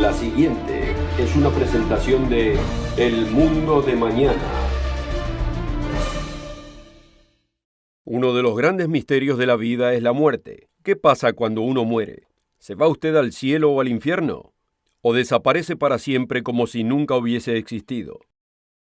La siguiente es una presentación de El Mundo de Mañana. Uno de los grandes misterios de la vida es la muerte. ¿Qué pasa cuando uno muere? ¿Se va usted al cielo o al infierno? ¿O desaparece para siempre como si nunca hubiese existido?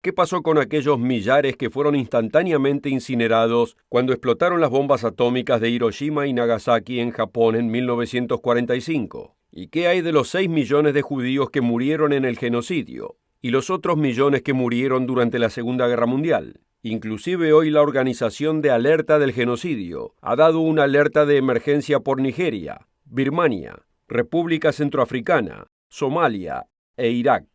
¿Qué pasó con aquellos millares que fueron instantáneamente incinerados cuando explotaron las bombas atómicas de Hiroshima y Nagasaki en Japón en 1945? ¿Y qué hay de los 6 millones de judíos que murieron en el genocidio? ¿Y los otros millones que murieron durante la Segunda Guerra Mundial? Inclusive hoy la Organización de Alerta del Genocidio ha dado una alerta de emergencia por Nigeria, Birmania, República Centroafricana, Somalia e Irak.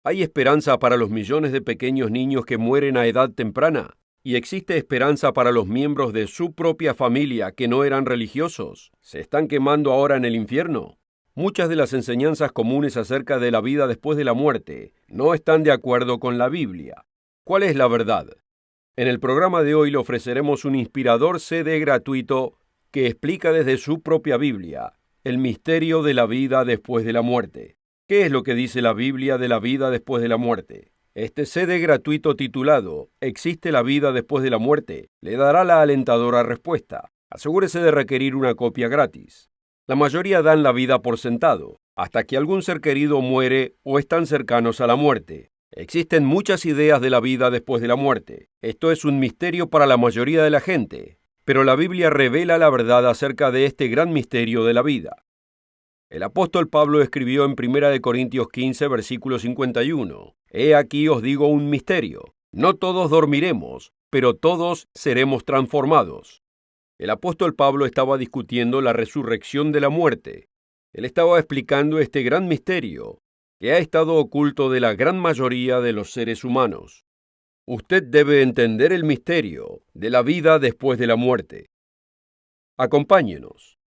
¿Hay esperanza para los millones de pequeños niños que mueren a edad temprana? ¿Y existe esperanza para los miembros de su propia familia que no eran religiosos? ¿Se están quemando ahora en el infierno? Muchas de las enseñanzas comunes acerca de la vida después de la muerte no están de acuerdo con la Biblia. ¿Cuál es la verdad? En el programa de hoy le ofreceremos un inspirador CD gratuito que explica desde su propia Biblia el misterio de la vida después de la muerte. ¿Qué es lo que dice la Biblia de la vida después de la muerte? Este CD gratuito titulado ¿Existe la vida después de la muerte? Le dará la alentadora respuesta. Asegúrese de requerir una copia gratis. La mayoría dan la vida por sentado, hasta que algún ser querido muere o están cercanos a la muerte. Existen muchas ideas de la vida después de la muerte. Esto es un misterio para la mayoría de la gente, pero la Biblia revela la verdad acerca de este gran misterio de la vida. El apóstol Pablo escribió en 1 Corintios 15, versículo 51, «He aquí os digo un misterio. No todos dormiremos, pero todos seremos transformados». El apóstol Pablo estaba discutiendo la resurrección de la muerte. Él estaba explicando este gran misterio que ha estado oculto de la gran mayoría de los seres humanos. Usted debe entender el misterio de la vida después de la muerte. Acompáñenos.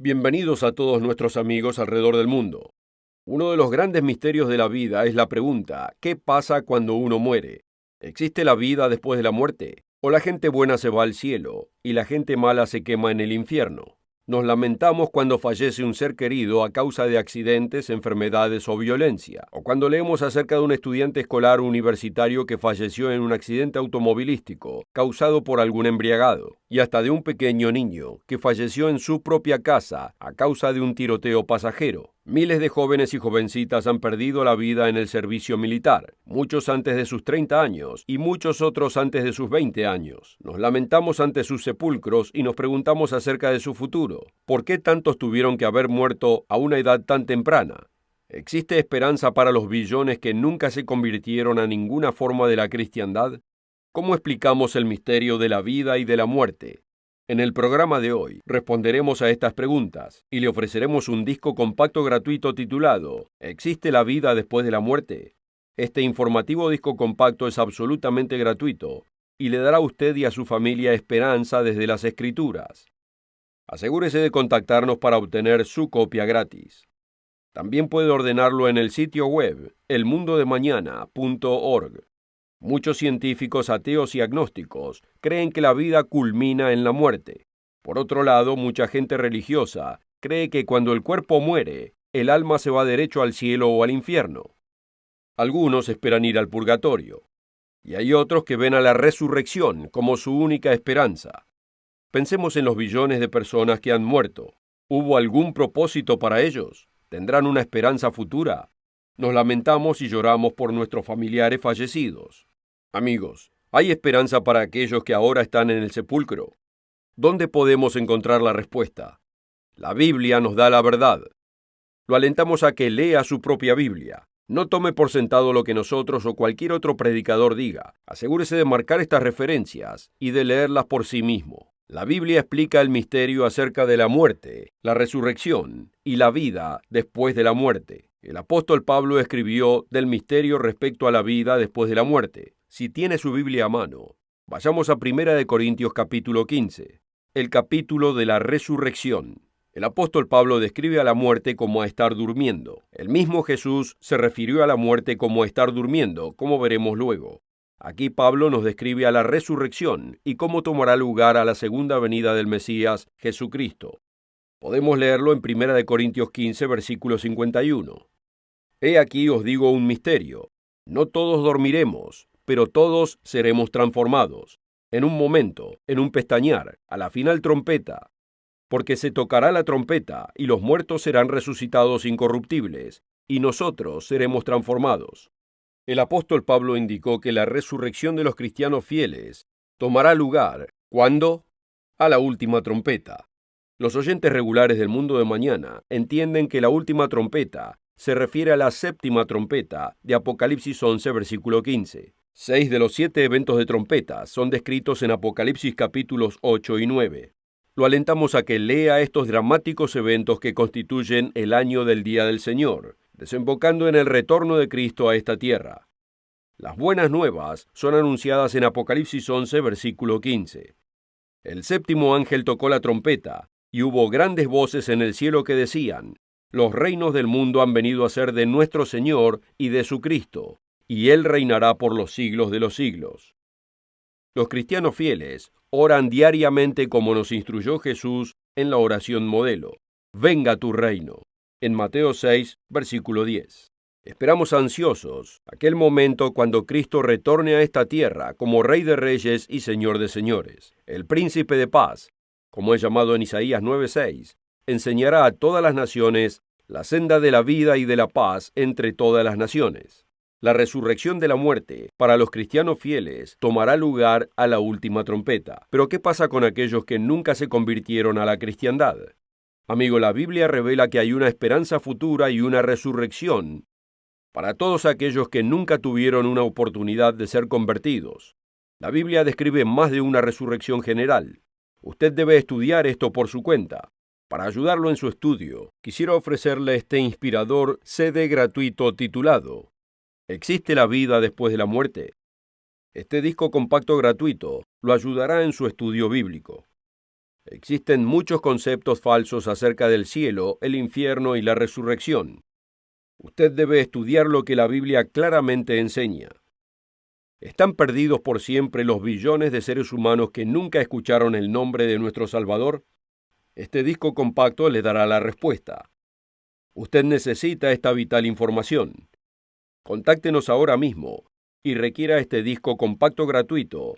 Bienvenidos a todos nuestros amigos alrededor del mundo. Uno de los grandes misterios de la vida es la pregunta, ¿qué pasa cuando uno muere? ¿Existe la vida después de la muerte? ¿O la gente buena se va al cielo y la gente mala se quema en el infierno? Nos lamentamos cuando fallece un ser querido a causa de accidentes, enfermedades o violencia, o cuando leemos acerca de un estudiante escolar o universitario que falleció en un accidente automovilístico causado por algún embriagado, y hasta de un pequeño niño que falleció en su propia casa a causa de un tiroteo pasajero. Miles de jóvenes y jovencitas han perdido la vida en el servicio militar, muchos antes de sus 30 años y muchos otros antes de sus 20 años. Nos lamentamos ante sus sepulcros y nos preguntamos acerca de su futuro. ¿Por qué tantos tuvieron que haber muerto a una edad tan temprana? ¿Existe esperanza para los billones que nunca se convirtieron a ninguna forma de la cristiandad? ¿Cómo explicamos el misterio de la vida y de la muerte? En el programa de hoy responderemos a estas preguntas y le ofreceremos un disco compacto gratuito titulado ¿Existe la vida después de la muerte? Este informativo disco compacto es absolutamente gratuito y le dará a usted y a su familia esperanza desde las Escrituras. Asegúrese de contactarnos para obtener su copia gratis. También puede ordenarlo en el sitio web elmundodemañana.org. Muchos científicos ateos y agnósticos creen que la vida culmina en la muerte. Por otro lado, mucha gente religiosa cree que cuando el cuerpo muere, el alma se va derecho al cielo o al infierno. Algunos esperan ir al purgatorio, y hay otros que ven a la resurrección como su única esperanza. Pensemos en los billones de personas que han muerto. ¿Hubo algún propósito para ellos? ¿Tendrán una esperanza futura? Nos lamentamos y lloramos por nuestros familiares fallecidos. Amigos, ¿hay esperanza para aquellos que ahora están en el sepulcro? ¿Dónde podemos encontrar la respuesta? La Biblia nos da la verdad. Lo alentamos a que lea su propia Biblia. No tome por sentado lo que nosotros o cualquier otro predicador diga. Asegúrese de marcar estas referencias y de leerlas por sí mismo. La Biblia explica el misterio acerca de la muerte, la resurrección y la vida después de la muerte. El apóstol Pablo escribió del misterio respecto a la vida después de la muerte. Si tiene su Biblia a mano, vayamos a 1 Corintios capítulo 15, el capítulo de la resurrección. El apóstol Pablo describe a la muerte como a estar durmiendo. El mismo Jesús se refirió a la muerte como a estar durmiendo, como veremos luego. Aquí Pablo nos describe a la resurrección y cómo tomará lugar a la segunda venida del Mesías, Jesucristo. Podemos leerlo en 1 Corintios 15, versículo 51. He aquí os digo un misterio. No todos dormiremos, pero todos seremos transformados. En un momento, en un pestañear, a la final trompeta. Porque se tocará la trompeta, y los muertos serán resucitados incorruptibles, y nosotros seremos transformados. El apóstol Pablo indicó que la resurrección de los cristianos fieles tomará lugar, ¿cuándo? A la última trompeta. Los oyentes regulares del Mundo de Mañana entienden que la última trompeta se refiere a la séptima trompeta de Apocalipsis 11, versículo 15. 6 de los 7 eventos de trompeta son descritos en Apocalipsis capítulos 8 y 9. Lo alentamos a que lea estos dramáticos eventos que constituyen el año del Día del Señor, desembocando en el retorno de Cristo a esta tierra. Las buenas nuevas son anunciadas en Apocalipsis 11, versículo 15. El séptimo ángel tocó la trompeta, y hubo grandes voces en el cielo que decían: los reinos del mundo han venido a ser de nuestro Señor y de su Cristo, y Él reinará por los siglos de los siglos. Los cristianos fieles oran diariamente como nos instruyó Jesús en la oración modelo: venga tu reino, en Mateo 6, versículo 10. Esperamos ansiosos aquel momento cuando Cristo retorne a esta tierra como Rey de Reyes y Señor de Señores. El Príncipe de Paz, como es llamado en Isaías 9:6, enseñará a todas las naciones la senda de la vida y de la paz entre todas las naciones. La resurrección de la muerte para los cristianos fieles tomará lugar a la última trompeta. Pero ¿qué pasa con aquellos que nunca se convirtieron a la cristiandad? Amigo, la Biblia revela que hay una esperanza futura y una resurrección para todos aquellos que nunca tuvieron una oportunidad de ser convertidos. La Biblia describe más de una resurrección general. Usted debe estudiar esto por su cuenta. Para ayudarlo en su estudio, quisiera ofrecerle este inspirador CD gratuito titulado ¿Existe la vida después de la muerte? Este disco compacto gratuito lo ayudará en su estudio bíblico. Existen muchos conceptos falsos acerca del cielo, el infierno y la resurrección. Usted debe estudiar lo que la Biblia claramente enseña. ¿Están perdidos por siempre los billones de seres humanos que nunca escucharon el nombre de nuestro Salvador? Este disco compacto le dará la respuesta. Usted necesita esta vital información. Contáctenos ahora mismo y requiera este disco compacto gratuito.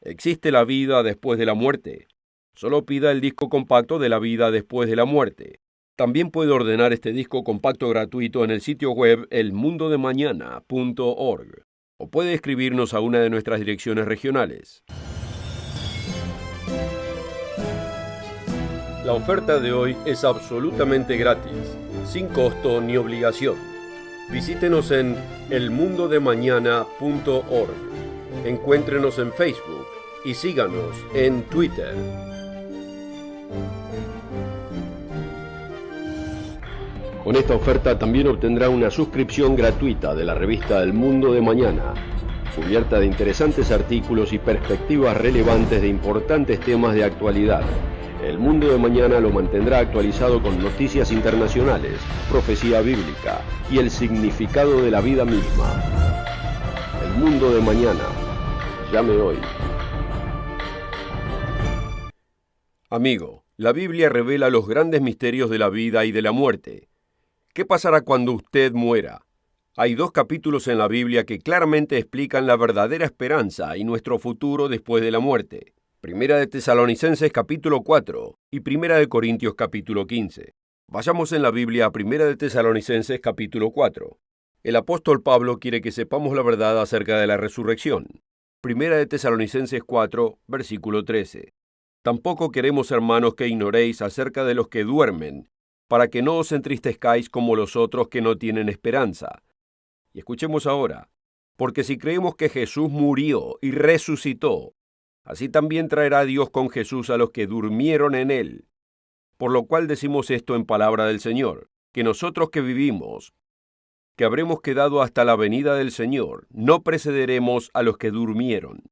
¿Existe la vida después de la muerte? Solo pida el disco compacto de la vida después de la muerte. También puede ordenar este disco compacto gratuito en el sitio web elmundodemañana.org o puede escribirnos a una de nuestras direcciones regionales. La oferta de hoy es absolutamente gratis, sin costo ni obligación. Visítenos en elmundodemañana.org. Encuéntrenos en Facebook y síganos en Twitter. Con esta oferta también obtendrá una suscripción gratuita de la revista El Mundo de Mañana, cubierta de interesantes artículos y perspectivas relevantes de importantes temas de actualidad. El Mundo de Mañana lo mantendrá actualizado con noticias internacionales, profecía bíblica y el significado de la vida misma. El Mundo de Mañana. Llame hoy. Amigo, la Biblia revela los grandes misterios de la vida y de la muerte. ¿Qué pasará cuando usted muera? Hay 2 capítulos en la Biblia que claramente explican la verdadera esperanza y nuestro futuro después de la muerte. Primera de Tesalonicenses capítulo 4 y Primera de Corintios capítulo 15. Vayamos en la Biblia a Primera de Tesalonicenses capítulo 4. El apóstol Pablo quiere que sepamos la verdad acerca de la resurrección. Primera de Tesalonicenses 4, versículo 13. Tampoco queremos, hermanos, que ignoréis acerca de los que duermen, para que no os entristezcáis como los otros que no tienen esperanza. Y escuchemos ahora, porque si creemos que Jesús murió y resucitó, así también traerá Dios con Jesús a los que durmieron en él. Por lo cual decimos esto en palabra del Señor, que nosotros que vivimos, que habremos quedado hasta la venida del Señor, no precederemos a los que durmieron.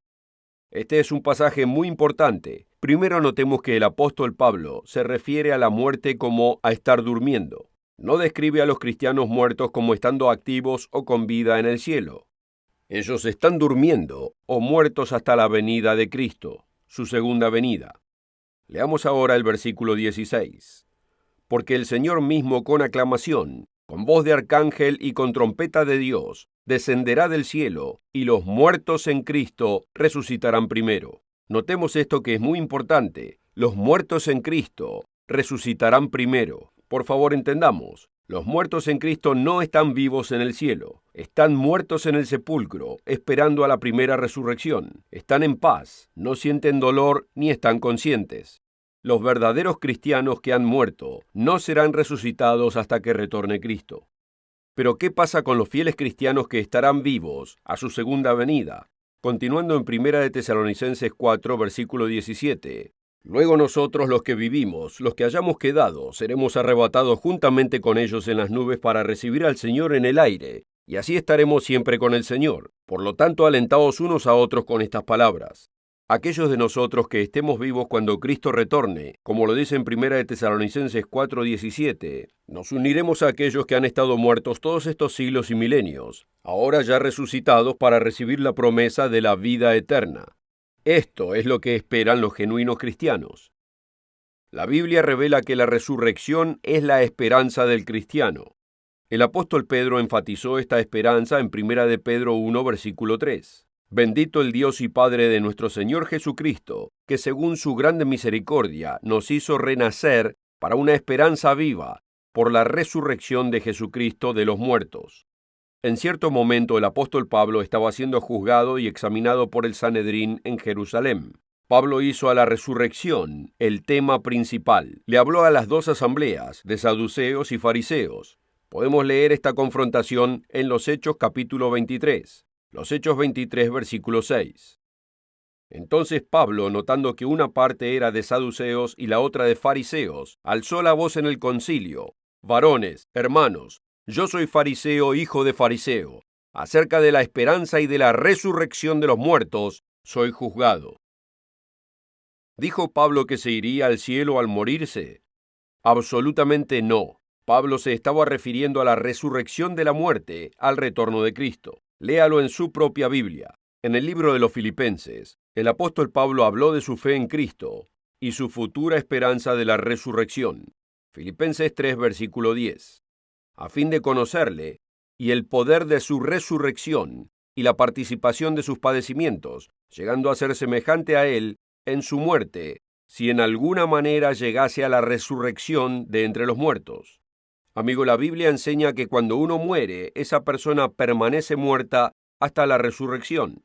Este es un pasaje muy importante. Primero notemos que el apóstol Pablo se refiere a la muerte como a estar durmiendo. No describe a los cristianos muertos como estando activos o con vida en el cielo. Ellos están durmiendo o muertos hasta la venida de Cristo, su segunda venida. Leamos ahora el versículo 16. Porque el Señor mismo con aclamación, con voz de arcángel y con trompeta de Dios, descenderá del cielo, y los muertos en Cristo resucitarán primero. Notemos esto que es muy importante. Los muertos en Cristo resucitarán primero. Por favor, entendamos. Los muertos en Cristo no están vivos en el cielo. Están muertos en el sepulcro, esperando a la primera resurrección. Están en paz, no sienten dolor ni están conscientes. Los verdaderos cristianos que han muerto no serán resucitados hasta que retorne Cristo. Pero ¿qué pasa con los fieles cristianos que estarán vivos a su segunda venida? Continuando en 1 de Tesalonicenses 4, versículo 17. Luego nosotros los que vivimos, los que hayamos quedado, seremos arrebatados juntamente con ellos en las nubes para recibir al Señor en el aire, y así estaremos siempre con el Señor. Por lo tanto, alentaos unos a otros con estas palabras. Aquellos de nosotros que estemos vivos cuando Cristo retorne, como lo dice en 1 de Tesalonicenses 4:17, nos uniremos a aquellos que han estado muertos todos estos siglos y milenios, ahora ya resucitados para recibir la promesa de la vida eterna. Esto es lo que esperan los genuinos cristianos. La Biblia revela que la resurrección es la esperanza del cristiano. El apóstol Pedro enfatizó esta esperanza en 1 de Pedro 1, versículo 3. Bendito el Dios y Padre de nuestro Señor Jesucristo, que según su grande misericordia nos hizo renacer para una esperanza viva por la resurrección de Jesucristo de los muertos. En cierto momento el apóstol Pablo estaba siendo juzgado y examinado por el Sanedrín en Jerusalén. Pablo hizo a la resurrección el tema principal. Le habló a las dos asambleas de saduceos y fariseos. Podemos leer esta confrontación en los Hechos capítulo 23. Los Hechos 23, versículo 6. Entonces Pablo, notando que una parte era de saduceos y la otra de fariseos, alzó la voz en el concilio: Varones, hermanos, yo soy fariseo, hijo de fariseo. Acerca de la esperanza y de la resurrección de los muertos, soy juzgado. ¿Dijo Pablo que se iría al cielo al morirse? Absolutamente no. Pablo se estaba refiriendo a la resurrección de la muerte, al retorno de Cristo. Léalo en su propia Biblia. En el libro de los Filipenses, el apóstol Pablo habló de su fe en Cristo y su futura esperanza de la resurrección. Filipenses 3, versículo 10. A fin de conocerle y el poder de su resurrección y la participación de sus padecimientos, llegando a ser semejante a él en su muerte, si en alguna manera llegase a la resurrección de entre los muertos. Amigo, la Biblia enseña que cuando uno muere, esa persona permanece muerta hasta la resurrección.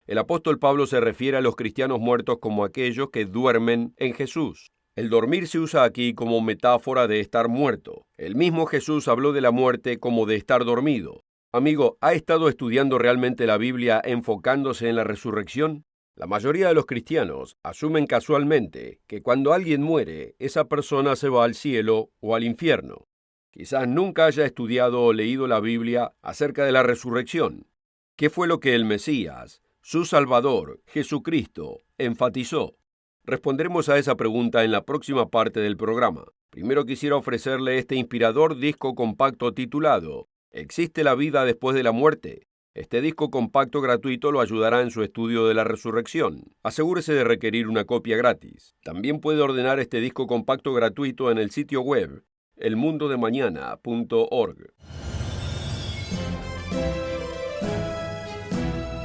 El apóstol Pablo se refiere a los cristianos muertos como aquellos que duermen en Jesús. El dormir se usa aquí como metáfora de estar muerto. El mismo Jesús habló de la muerte como de estar dormido. Amigo, ¿ha estado estudiando realmente la Biblia enfocándose en la resurrección? La mayoría de los cristianos asumen casualmente que cuando alguien muere, esa persona se va al cielo o al infierno. Quizás nunca haya estudiado o leído la Biblia acerca de la resurrección. ¿Qué fue lo que el Mesías, su Salvador, Jesucristo, enfatizó? Responderemos a esa pregunta en la próxima parte del programa. Primero quisiera ofrecerle este inspirador disco compacto titulado ¿Existe la vida después de la muerte? Este disco compacto gratuito lo ayudará en su estudio de la resurrección. Asegúrese de requerir una copia gratis. También puede ordenar este disco compacto gratuito en el sitio web elmundodemañana.org.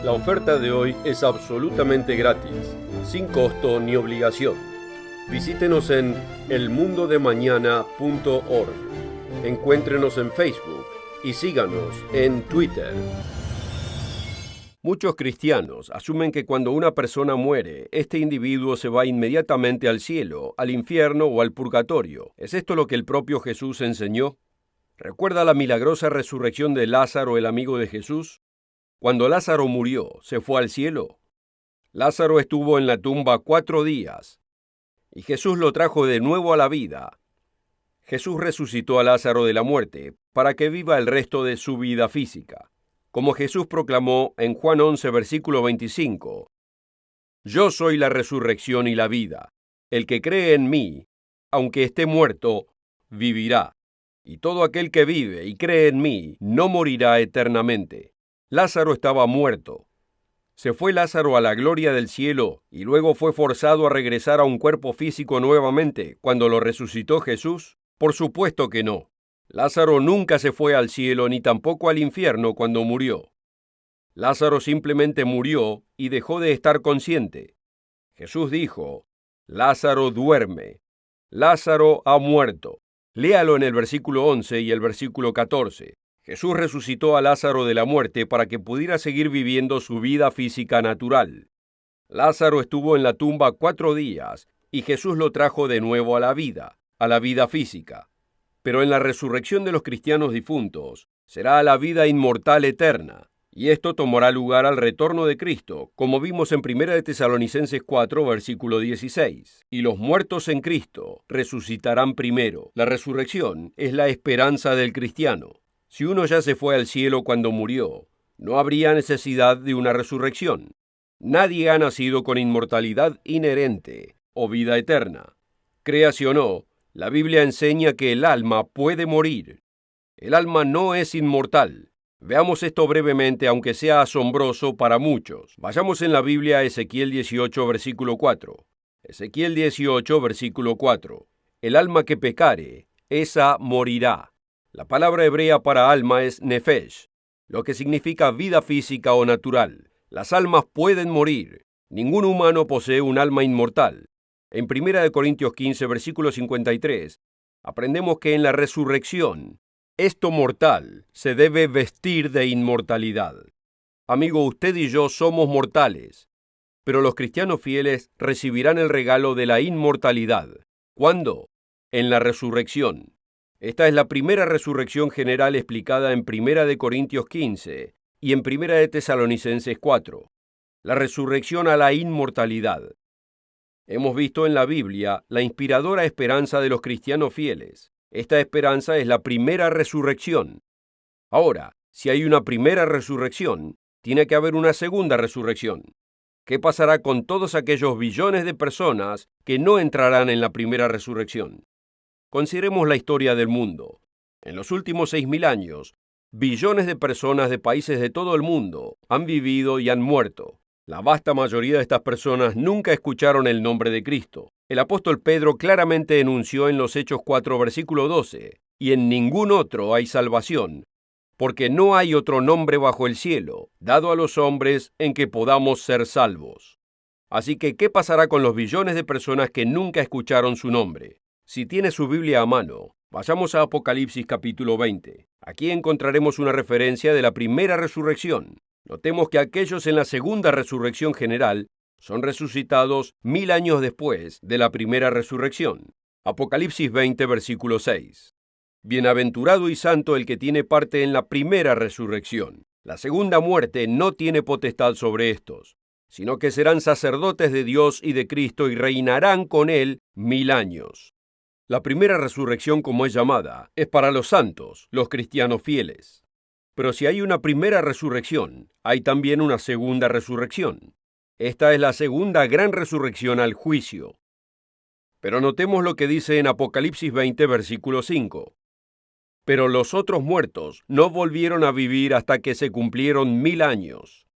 La oferta de hoy es absolutamente gratis, sin costo ni obligación. Visítenos en elmundodemañana.org. Encuéntrenos en Facebook y síganos en Twitter. Muchos cristianos asumen que cuando una persona muere, este individuo se va inmediatamente al cielo, al infierno o al purgatorio. ¿Es esto lo que el propio Jesús enseñó? ¿Recuerda la milagrosa resurrección de Lázaro, el amigo de Jesús? Cuando Lázaro murió, ¿se fue al cielo? Lázaro estuvo en la tumba 4 días, y Jesús lo trajo de nuevo a la vida. Jesús resucitó a Lázaro de la muerte, para que viva el resto de su vida física. Como Jesús proclamó en Juan 11, versículo 25, «Yo soy la resurrección y la vida. El que cree en mí, aunque esté muerto, vivirá. Y todo aquel que vive y cree en mí, no morirá eternamente». Lázaro estaba muerto. ¿Se fue Lázaro a la gloria del cielo y luego fue forzado a regresar a un cuerpo físico nuevamente cuando lo resucitó Jesús? Por supuesto que no. Lázaro nunca se fue al cielo ni tampoco al infierno cuando murió. Lázaro simplemente murió y dejó de estar consciente. Jesús dijo, Lázaro duerme. Lázaro ha muerto. Léalo en el versículo 11 y el versículo 14. Jesús resucitó a Lázaro de la muerte para que pudiera seguir viviendo su vida física natural. Lázaro estuvo en la tumba 4 días y Jesús lo trajo de nuevo a la vida física. Pero en la resurrección de los cristianos difuntos será la vida inmortal eterna, y esto tomará lugar al retorno de Cristo, como vimos en 1 de Tesalonicenses 4, versículo 16. Y los muertos en Cristo resucitarán primero. La resurrección es la esperanza del cristiano. Si uno ya se fue al cielo cuando murió, no habría necesidad de una resurrección. Nadie ha nacido con inmortalidad inherente o vida eterna. Créase o no, la Biblia enseña que el alma puede morir. El alma no es inmortal. Veamos esto brevemente, aunque sea asombroso para muchos. Vayamos en la Biblia a Ezequiel 18, versículo 4. Ezequiel 18, versículo 4. El alma que pecare, esa morirá. La palabra hebrea para alma es nefesh, lo que significa vida física o natural. Las almas pueden morir. Ningún humano posee un alma inmortal. En 1 Corintios 15, versículo 53, aprendemos que en la resurrección, esto mortal se debe vestir de inmortalidad. Amigo, usted y yo somos mortales, pero los cristianos fieles recibirán el regalo de la inmortalidad. ¿Cuándo? En la resurrección. Esta es la primera resurrección general explicada en 1 Corintios 15 y en 1 Tesalonicenses 4. La resurrección a la inmortalidad. Hemos visto en la Biblia la inspiradora esperanza de los cristianos fieles. Esta esperanza es la primera resurrección. Ahora, si hay una primera resurrección, tiene que haber una segunda resurrección. ¿Qué pasará con todos aquellos billones de personas que no entrarán en la primera resurrección? Consideremos la historia del mundo. En los últimos 6.000 años, billones de personas de países de todo el mundo han vivido y han muerto. La vasta mayoría de estas personas nunca escucharon el nombre de Cristo. El apóstol Pedro claramente enunció en los Hechos 4, versículo 12, y en ningún otro hay salvación, porque no hay otro nombre bajo el cielo, dado a los hombres en que podamos ser salvos. Así que, ¿qué pasará con los billones de personas que nunca escucharon su nombre? Si tiene su Biblia a mano, vayamos a Apocalipsis capítulo 20. Aquí encontraremos una referencia de la primera resurrección. Notemos que aquellos en la segunda resurrección general son resucitados 1000 años después de la primera resurrección. Apocalipsis 20, versículo 6. Bienaventurado y santo el que tiene parte en la primera resurrección. La segunda muerte no tiene potestad sobre estos, sino que serán sacerdotes de Dios y de Cristo y reinarán con él 1000 años. La primera resurrección, como es llamada, es para los santos, los cristianos fieles. Pero si hay una primera resurrección, hay también una segunda resurrección. Esta es la segunda gran resurrección al juicio. Pero notemos lo que dice en Apocalipsis 20, versículo 5. Pero los otros muertos no volvieron a vivir hasta que se cumplieron 1000 años.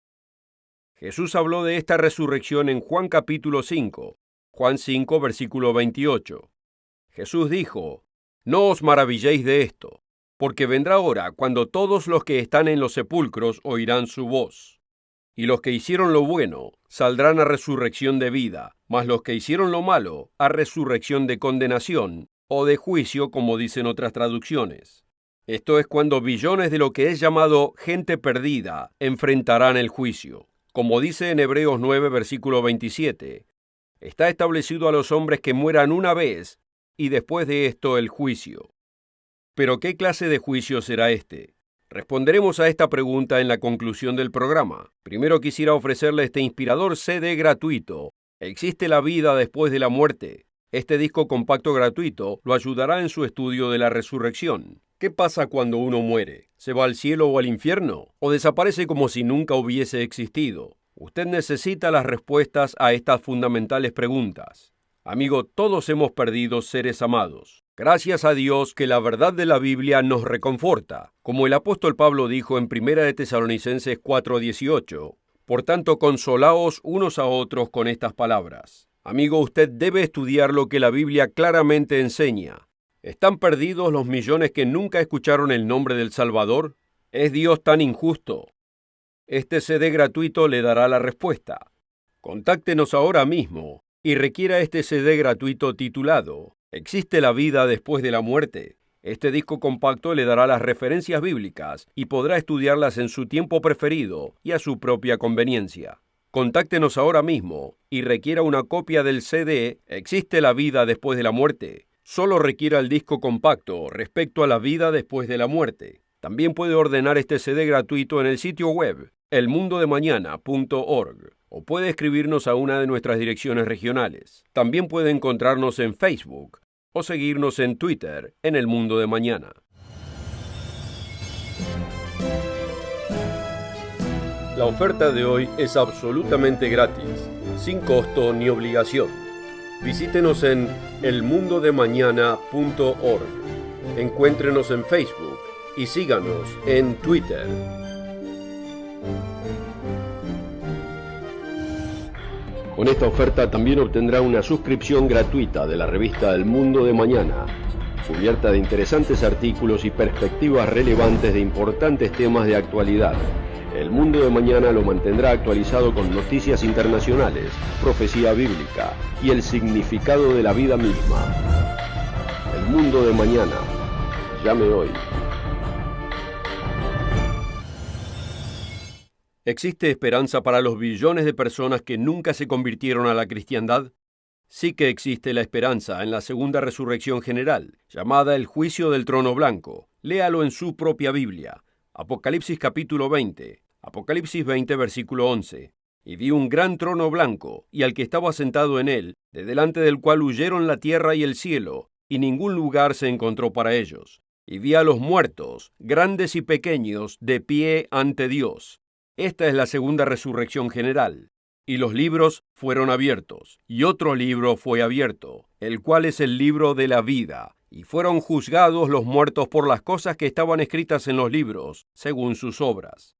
Jesús habló de esta resurrección en Juan capítulo 5, Juan 5, versículo 28. Jesús dijo, no os maravilléis de esto, porque vendrá hora cuando todos los que están en los sepulcros oirán su voz. Y los que hicieron lo bueno saldrán a resurrección de vida, mas los que hicieron lo malo a resurrección de condenación o de juicio, como dicen otras traducciones. Esto es cuando billones de lo que es llamado gente perdida enfrentarán el juicio. Como dice en Hebreos 9, versículo 27, está establecido a los hombres que mueran una vez y después de esto el juicio. ¿Pero qué clase de juicio será este? Responderemos a esta pregunta en la conclusión del programa. Primero quisiera ofrecerle este inspirador CD gratuito. ¿Existe la vida después de la muerte? Este disco compacto gratuito lo ayudará en su estudio de la resurrección. ¿Qué pasa cuando uno muere? ¿Se va al cielo o al infierno? ¿O desaparece como si nunca hubiese existido? Usted necesita las respuestas a estas fundamentales preguntas. Amigo, todos hemos perdido seres amados. Gracias a Dios que la verdad de la Biblia nos reconforta. Como el apóstol Pablo dijo en 1 de Tesalonicenses 4:18, por tanto, consolaos unos a otros con estas palabras. Amigo, usted debe estudiar lo que la Biblia claramente enseña. ¿Están perdidos los millones que nunca escucharon el nombre del Salvador? ¿Es Dios tan injusto? Este CD gratuito le dará la respuesta. Contáctenos ahora mismo y requiera este CD gratuito titulado ¿Existe la vida después de la muerte? Este disco compacto le dará las referencias bíblicas y podrá estudiarlas en su tiempo preferido y a su propia conveniencia. Contáctenos ahora mismo y requiera una copia del CD ¿Existe la vida después de la muerte? Solo requiera el disco compacto respecto a la vida después de la muerte. También puede ordenar este CD gratuito en el sitio web elmundodemañana.org o puede escribirnos a una de nuestras direcciones regionales. También puede encontrarnos en Facebook o seguirnos en Twitter en El Mundo de Mañana. La oferta de hoy es absolutamente gratis, sin costo ni obligación. Visítenos en elmundodemañana.org. Encuéntrenos en Facebook y síganos en Twitter. Con esta oferta también obtendrá una suscripción gratuita de la revista El Mundo de Mañana, cubierta de interesantes artículos y perspectivas relevantes de importantes temas de actualidad. El Mundo de Mañana lo mantendrá actualizado con noticias internacionales, profecía bíblica y el significado de la vida misma. El Mundo de Mañana. Llame hoy. ¿Existe esperanza para los billones de personas que nunca se convirtieron a la cristiandad? Sí que existe la esperanza en la segunda resurrección general, llamada el juicio del trono blanco. Léalo en su propia Biblia. Apocalipsis capítulo 20. Apocalipsis 20, versículo 11. Y vi un gran trono blanco, y al que estaba sentado en él, de delante del cual huyeron la tierra y el cielo, y ningún lugar se encontró para ellos. Y vi a los muertos, grandes y pequeños, de pie ante Dios. Esta es la segunda resurrección general. Y los libros fueron abiertos, y otro libro fue abierto, el cual es el libro de la vida. Y fueron juzgados los muertos por las cosas que estaban escritas en los libros, según sus obras.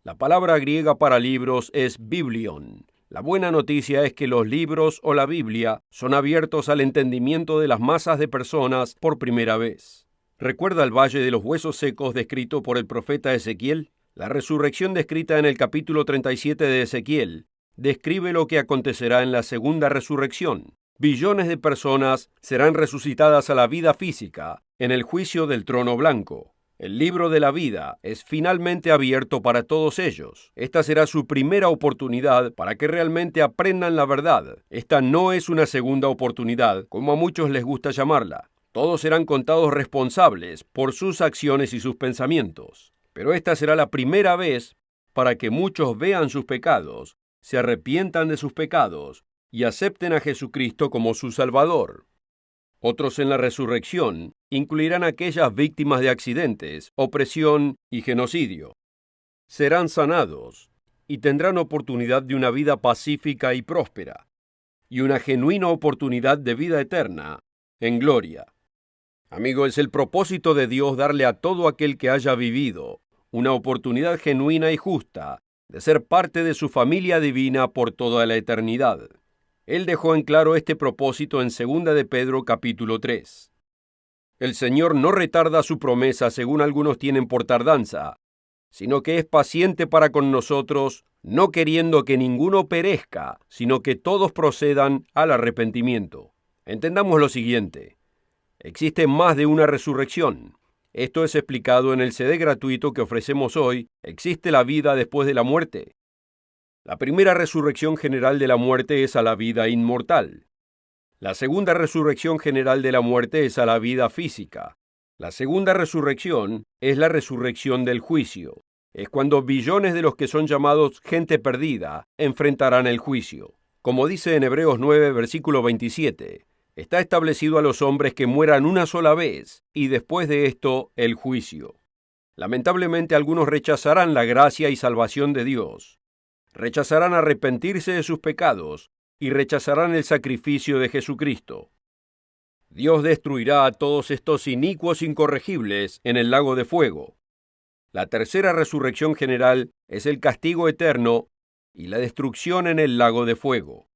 La palabra griega para libros es biblion. La buena noticia es que los libros o la Biblia son abiertos al entendimiento de las masas de personas por primera vez. ¿Recuerda el valle de los huesos secos descrito por el profeta Ezequiel? La resurrección descrita en el capítulo 37 de Ezequiel describe lo que acontecerá en la segunda resurrección. Billones de personas serán resucitadas a la vida física en el juicio del trono blanco. El libro de la vida es finalmente abierto para todos ellos. Esta será su primera oportunidad para que realmente aprendan la verdad. Esta no es una segunda oportunidad, como a muchos les gusta llamarla. Todos serán contados responsables por sus acciones y sus pensamientos. Pero esta será la primera vez para que muchos vean sus pecados, se arrepientan de sus pecados y acepten a Jesucristo como su Salvador. Otros en la resurrección incluirán a aquellas víctimas de accidentes, opresión y genocidio. Serán sanados y tendrán oportunidad de una vida pacífica y próspera, y una genuina oportunidad de vida eterna en gloria. Amigo, es el propósito de Dios darle a todo aquel que haya vivido una oportunidad genuina y justa de ser parte de su familia divina por toda la eternidad. Él dejó en claro este propósito en 2 de Pedro capítulo 3. El Señor no retarda su promesa según algunos tienen por tardanza, sino que es paciente para con nosotros, no queriendo que ninguno perezca, sino que todos procedan al arrepentimiento. Entendamos lo siguiente. Existe más de una resurrección. Esto es explicado en el CD gratuito que ofrecemos hoy, ¿Existe la vida después de la muerte? La primera resurrección general de la muerte es a la vida inmortal. La segunda resurrección general de la muerte es a la vida física. La segunda resurrección es la resurrección del juicio. Es cuando billones de los que son llamados gente perdida enfrentarán el juicio. Como dice en Hebreos 9, versículo 27, Está establecido a los hombres que mueran una sola vez, y después de esto, el juicio. Lamentablemente, algunos rechazarán la gracia y salvación de Dios. Rechazarán arrepentirse de sus pecados, y rechazarán el sacrificio de Jesucristo. Dios destruirá a todos estos inicuos incorregibles en el lago de fuego. La tercera resurrección general es el castigo eterno y la destrucción en el lago de fuego.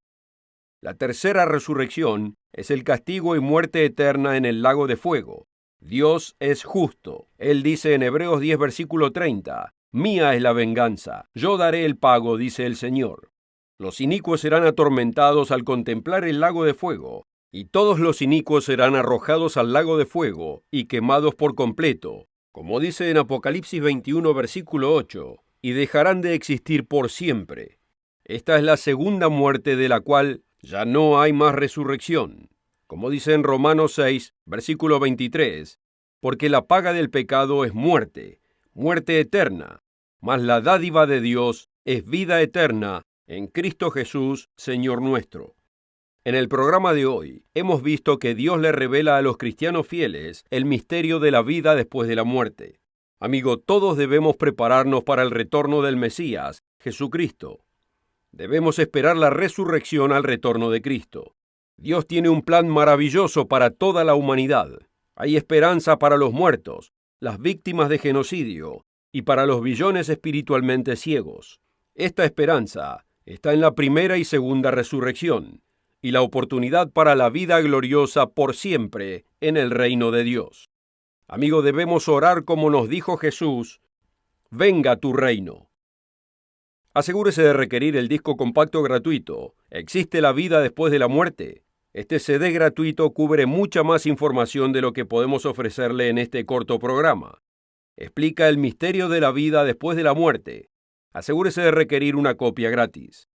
La tercera resurrección es el castigo y muerte eterna en el lago de fuego. Dios es justo. Él dice en Hebreos 10, versículo 30, «Mía es la venganza, yo daré el pago», dice el Señor. Los inicuos serán atormentados al contemplar el lago de fuego, y todos los inicuos serán arrojados al lago de fuego y quemados por completo, como dice en Apocalipsis 21, versículo 8, y dejarán de existir por siempre. Esta es la segunda muerte de la cual ya no hay más resurrección. Como dice en Romanos 6, versículo 23, porque la paga del pecado es muerte, muerte eterna, mas la dádiva de Dios es vida eterna en Cristo Jesús, Señor nuestro. En el programa de hoy hemos visto que Dios le revela a los cristianos fieles el misterio de la vida después de la muerte. Amigo, todos debemos prepararnos para el retorno del Mesías, Jesucristo. Debemos esperar la resurrección al retorno de Cristo. Dios tiene un plan maravilloso para toda la humanidad. Hay esperanza para los muertos, las víctimas de genocidio y para los billones espiritualmente ciegos. Esta esperanza está en la primera y segunda resurrección y la oportunidad para la vida gloriosa por siempre en el reino de Dios. Amigo, debemos orar como nos dijo Jesús: «Venga tu reino». Asegúrese de requerir el disco compacto gratuito «¿Existe la vida después de la muerte?». Este CD gratuito cubre mucha más información de lo que podemos ofrecerle en este corto programa. Explica el misterio de la vida después de la muerte. Asegúrese de requerir una copia gratis.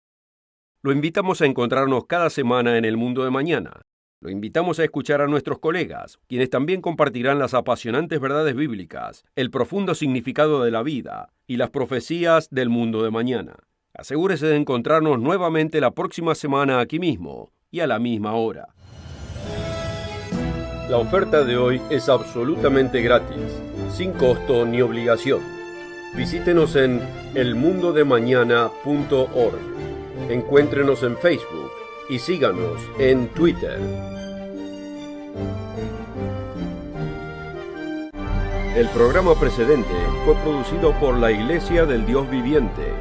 Lo invitamos a encontrarnos cada semana en El Mundo de Mañana. Lo invitamos a escuchar a nuestros colegas, quienes también compartirán las apasionantes verdades bíblicas, el profundo significado de la vida y las profecías del mundo de mañana. Asegúrese de encontrarnos nuevamente la próxima semana aquí mismo y a la misma hora. La oferta de hoy es absolutamente gratis, sin costo ni obligación. Visítenos en elmundodemañana.org. Encuéntrenos en Facebook y síganos en Twitter. El programa precedente fue producido por la Iglesia del Dios Viviente.